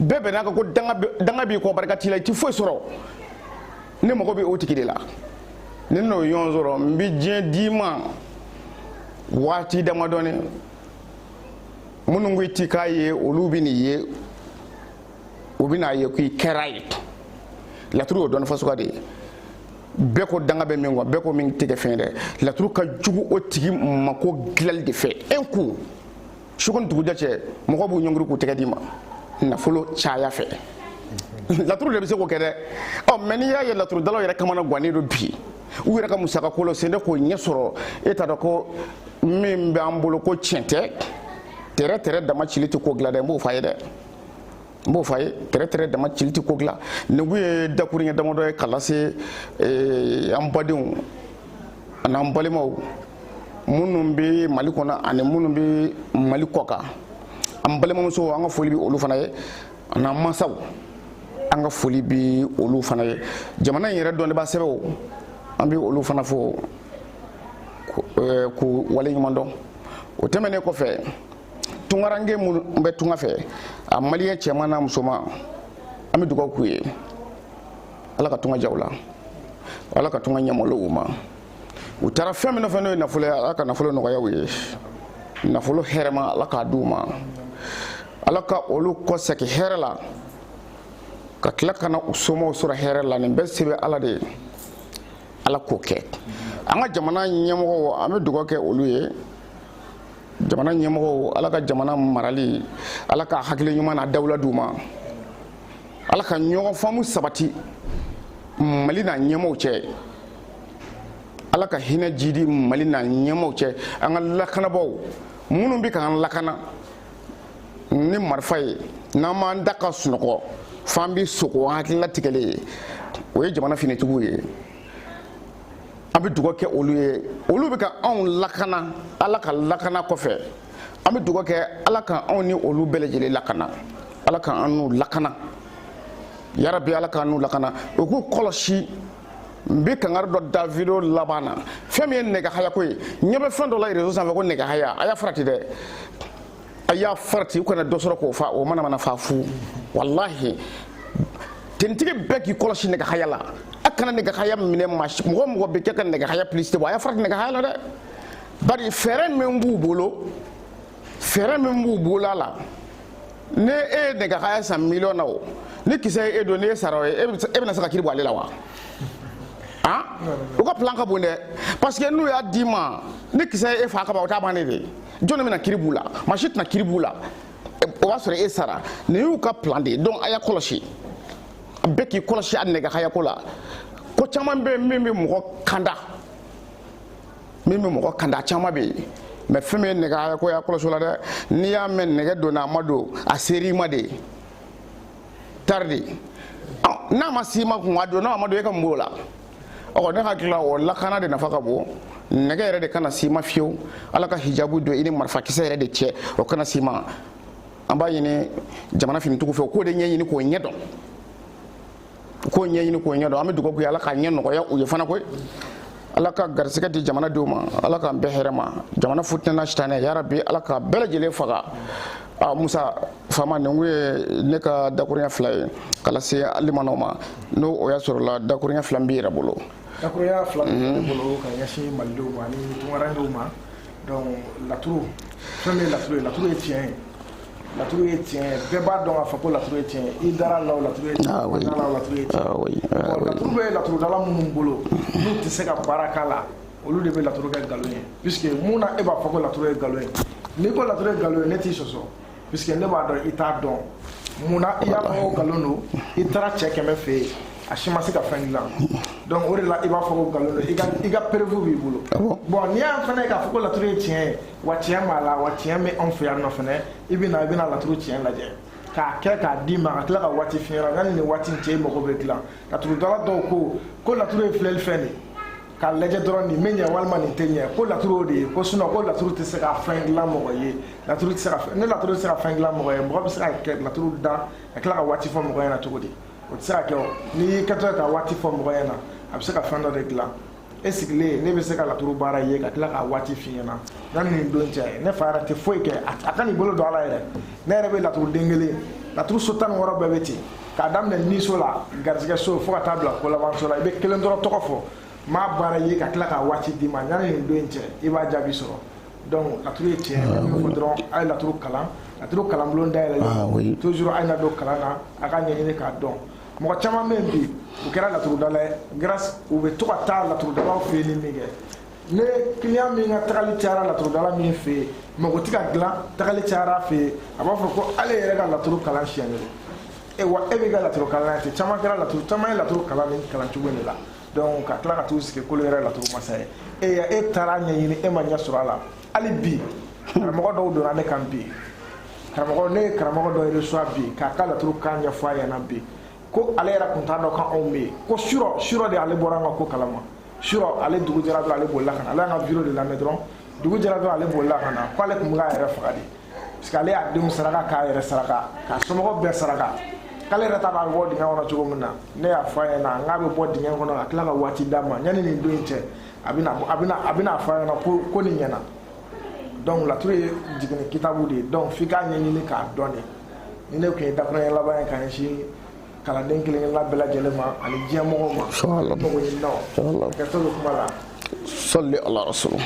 bɛɛ bɛn'a kan ko danga b'i kɔ barika t'i la i ti foyi sɔrɔ ne mago bɛ o tigi de la ni n'o ɲɔgɔn sɔrɔ n bɛ diɲɛ d'i ma waati damadɔni minnu ko i ti k'a ye olu bɛ nin ye u bɛ n'a ye k'i kɛra ye laturu y'o dɔnni fasuguya de ye bɛɛ ko danga bɛ min kɔ bɛɛ ko min tɛ kɛ fɛn dɛ laturu ka jugu o tigi mako dilanli de fɛ un coup suko ni dugujɛ cɛ mɔgɔw b'u ɲɔngiri k'u tɛgɛ d'i ma nafolo caya fɛ laturu de bɛ se k'o kɛ dɛ mais n'i y'a ye laturudalaw yɛrɛ kamana gannen don bi u yɛrɛ ka musaka ko la sen tɛ k'o ɲɛ sɔrɔ e t'a dɔn ko min b'an bolo ko tiɲɛ tɛ tɛrɛ dama cili tɛ ko dilan dɛ n b'o f'a ye dɛ n b'o f'a ye tɛrɛ dama cili tɛ ko dilan nin ye dakuru ɲɛ damadɔ ye k'a lase an badenw ani an balimaw minnu bɛ mali kɔnɔ ani minnu bɛ mali kɔ kan an balimamuso an ka foli bɛ olu fana ye ani an mansaw an ka foli bɛ olu fana ye jamana in yɛrɛ dɔnnibaa sɛbɛw an bɛ olu fana fo k'u waleɲuman dɔn o tɛmɛnen kɔfɛ tungarange minnu bɛ tunga fɛ a maliyɛn cɛman n'a musoman an bɛ dugawu k'u ye ala ka tunga diya u la ala ka tunga ɲɛmalo u ma u taara fɛn min nɔfɛ n'o ye nafolo ye Ala ka nafolo nɔgɔya u ye nafolo hɛrɛma Ala k'a d'u ma Ala ka olu kɔsɛkɛ hɛrɛ la ka tila ka na u somɔgɔw sɔrɔ hɛrɛ la nin bɛɛ se bɛ Ala de ye Ala k'o kɛ an ka jamana ɲɛmɔgɔw an bɛ dugawu kɛ olu ye jamana ɲɛmɔgɔw Ala ka jamana marali Ala ka hakili ɲuman n'a dawula d'u ma Ala ka ɲɔgɔn faamu sabati Mali n'a ɲɛmɔgɔw cɛ Ala ka hinɛ jidi Mali n'a ɲɛmɔgɔw cɛ an ka lakanabaaw minnu bɛ k'an lakana ni marifa ye n'an m'an da ka sunɔgɔ f'an bɛ sogo an hakilila tigɛlen ye o ye jamana finitigiw ye an bɛ dugawu kɛ olu ye olu bɛ ka anw lakana Ala ka lakana kɔfɛ an bɛ dugawu kɛ Ala ka anw ni olu bɛɛ lajɛlen lakana Ala ka an n'u lakana yarabi Ala ka an n'u lakana u k'u kɔlɔsi n bɛ kangari dɔ da video laban na fɛn min ye nɛgɛhaya ko ye ɲɛ bɛ fɛn dɔ la réseau sanfɛ ko nɛgɛhaya a y'a farati dɛ a y'a farati u kana dɔ sɔrɔ k'o fa o mana fa fu wallahi tenitigi bɛɛ k'i kɔlɔsi nɛgɛhaya la a kana nɛgɛhaya minɛ mɔgɔ mɔgɔ bɛ kɛ ka nɛgɛhaya publicité bɔ a y'a farati nɛgɛhaya la dɛ bari fɛɛrɛ min b'u bolo a la ne e ye nɛgɛhaya san miliyɔn na o ni kisɛ ye e don ni e sara o ye e bɛna se ka kiri bɔ ale la wa u ka plan ka bon dɛ parce que n'u y'a d'i ma ni kisɛ ye e fa ka ban o t'a bannen de jɔn de bɛna kiri b'u la maa si tɛna kiri b'u la o b'a sɔrɔ e sara nin y'u ka plan de ye donc a y'a kɔlɔsi a bɛɛ k'i kɔlɔsi a nɛgɛhayako la ko caman bɛ yen min bɛ mɔgɔ kanda caman bɛ yen mais fɛn min ye nɛgɛhayako y'a kɔlɔsi o la dɛ n'i y'a mɛn nɛgɛ donna a ma don a ser'i ma de tari de n'a ma s'i ma kun a don n'a ma don e ka mun b'o la ne hakili la o lakana de nafa ka bon nɛgɛ yɛrɛ de kana s'i ma fiyewu Ala ka hijabu don i ni marifakisɛ yɛrɛ de cɛ o kana s'i ma an b'a ɲini jamana finitigiw fɛ o k'o de ɲɛɲini k'o ɲɛdɔn an bɛ dugawu kɛ Ala ka ɲɛ nɔgɔya u ye fana koyi Ala ka garisɛgɛ di jamanadenw ma Ala k'an bɛɛ hɛrɛ ma jamana futinɛ sitanɛ yarabi Ala ka bɛɛ lajɛlen faga Musa Fama nin ye ne ka dakuruɲɛ 2 ye kala se alimanaw ma n'o o y'a sɔrɔ la dakuruɲɛ 2 b'i yɛrɛ bolo dakuruɲɛ 2 b'i bolo ka ɲɛsin malidenw ma ani tunkarankew ma donc laturu fɛn min ye laturu ye tiɲɛ ye laturu ye tiɲɛ ye bɛɛ b'a dɔn k'a fɔ ko laturu ye tiɲɛ ye i dara la o laturu ye tiɲɛ ye laturu ye tiɲɛ laturu bɛ laturudala minnu bolo n'u tɛ se ka baara k'a la olu de bɛ laturu kɛ nkalon ye puisque mun na e b'a fɔ ko laturu ye nkalon ye n'i ko laturu ye nkalon ye ne t'i sɔsɔ puisque ne b'a dɔn i t'a dɔn mun na i y'a fɔ ko nkalon don i taara cɛ 100 fɛ yen a si ma se ka fɛn dilan donc o de la i b'a fɔ ko nkalon don i ka preuve b'i bolo bon n'i y'a fana ye k'a fɔ ko laturu ye tiɲɛ ye wa tiɲɛ b'a la wa tiɲɛ bɛ anw fɛ yan nɔ fana i bɛna laturu tiɲɛ lajɛ k'a kɛ k'a d'i ma ka tila ka waati f'i ɲɛna yanni nin waati in cɛ i mago bɛ dilan laturudala dɔw ko laturu ye filɛli fɛn de k'a lajɛ dɔrɔn nin bɛ ɲɛ walima nin tɛ ɲɛ ko laturu o de ye ko sinon ko laturu tɛ se ka fɛn dilan mɔgɔ ye laturu tɛ se ka ne laturu tɛ se ka fɛn dilan mɔgɔ ye mɔgɔ bɛ se ka kɛ laturu da ka tila ka waati fɔ mɔgɔ ɲɛna cogo di o tɛ se ka kɛ o n'i y'i kɛtɔ ka waati fɔ mɔgɔ ɲɛna a bɛ se ka fɛn dɔ de dilan e sigilen ne bɛ se ka laturu baara ye ka tila ka waati f'i ɲɛna yanni nin don cɛ ne fa yɛrɛ tɛ foyi kɛ a ka nin bolo don ala yɛrɛ ne yɛrɛ bɛ laturu den kelen laturu so 16 bɛɛ bɛ ten k'a daminɛ niso la garisɛgɛ so fo ka taa bila ko laban so la i bɛ kelen dɔrɔn tɔgɔ fɔ maa baara ye ka tila ka waati d'i ma yanni nin don cɛ i b'a jaabi sɔrɔ donc laturu ye tiɲɛ ye min fɔ dɔrɔn a ye laturu kalanbulon dayɛlɛlen toujours a ye na don kalan na a ka ɲɛɲini k'a dɔn mɔgɔ caman bɛ yen bi u kɛra laturudala ye grâce u bɛ to ka taa laturudalaw fɛ yen ni min kɛ ne client min ka tagali cayara laturudala min fɛ yen mɔgɔ tɛ ka dilan tagali cayara fɛ yen a b'a fɔ ko ale yɛrɛ ka laturu kalan siyɛnnen wa e bɛ ka laturu kalan ten caman kɛra laturu caman ye laturu kalan ni kalan cogo de la donc ka tila ka t'u sigi k'olu yɛrɛ laturu masa ye e taara ɲɛɲini e ma ɲɛ sɔrɔ a la hali bi karamɔgɔ dɔw donna ne kan bi ne ye karamɔgɔ dɔ reçoit bi k'a ka laturu kan ɲɛfɔ a ɲɛna bi ko ale yɛrɛ tun t'a dɔn k'anw bɛ yen ko surɔ de ale bɔra an ka ko kalama surɔ ale dugu jɛra dɔrɔn ale bolila ka na ale y'an ka vidéo de lamɛn dɔrɔn dugu jɛra dɔrɔn ale bolila ka na k'ale tun bɛ k'a yɛrɛ faga de parce que ale y'a denw saraka k'a yɛrɛ saraka k'a somɔgɔw bɛɛ saraka k'ale yɛrɛ ta b'a bɔ dingɛ kɔnɔ cogo min na ne y'a fɔ a ɲɛna n k'a bɛ bɔ dingɛ kɔnɔ ka tila ka waati d'a ma yanni nin don in cɛ a bɛna fɔ a ɲɛna ko nin ɲɛna donc laturu ye jiginni kitabu de ye donc f'i k'a ɲɛɲini k'a dɔn de ni ne tun ye dakuruɲɛ laban ye ka ɲɛsin kalanden kelen-kelenna bɛɛ lajɛlen ma ani diɲɛ mɔgɔw ma mago ɲininaw hakɛto bɛ kuma la salli ala rasul